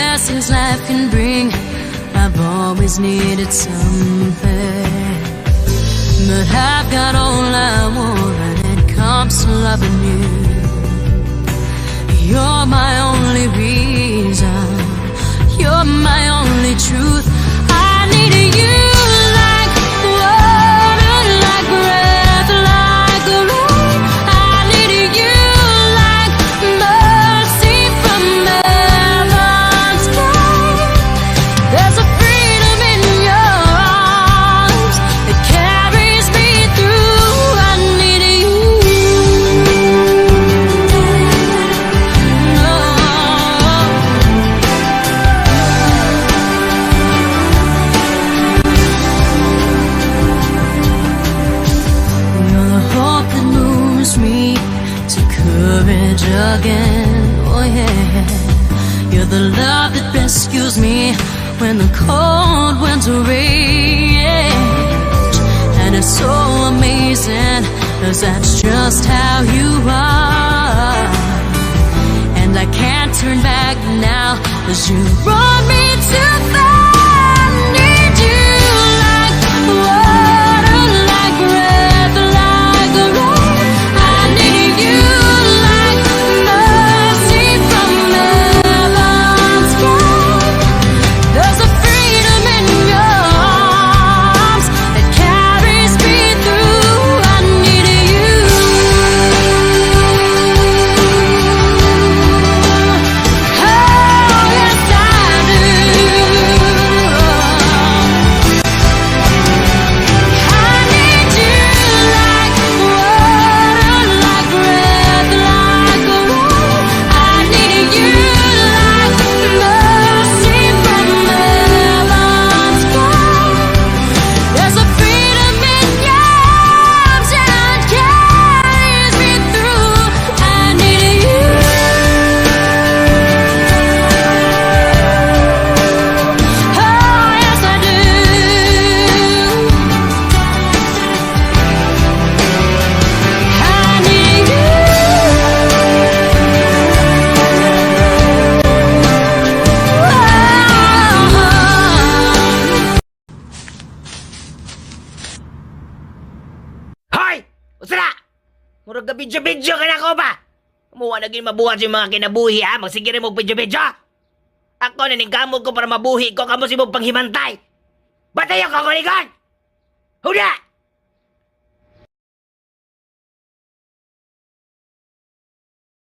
blessings life can bring. I've always needed something, but I've got all I want when it comes to loving you. You're my only reason, you're my only truth. I need you like water, like breath, like the rain. I need you like mercy from heaven's gate. There's a freedom in your arms that carries me through. I need you. You're the hope that moves me to courage again. Oh yeah. You're the love that rescues me when the cold winter rage. And it's so amazing, 'cause that's just how you are. And I can't turn back now, 'cause you brought me too far. I need you like water, like breath, like the rain. I need you like mercy from heaven's gate. There's a freedom in your arms that carries me through. I need you. Oh, yes, I do. I need you like water, like breath, like the rain. I need you like mercy from heaven's gate. There's a freedom in your arms that carries me through. I need you. Oh, yes, I do. I need you. Hoy! Usara! Murag ka bidyo-bidyo ka na ko ba? Kumuha na gin mabuhat yung mga kinabuhi ha? Magsigiri mo bidyo-bidyo! Ako naning kamot ko para mabuhi ko kamo si mong panghimantay! Batayo ka kuligon!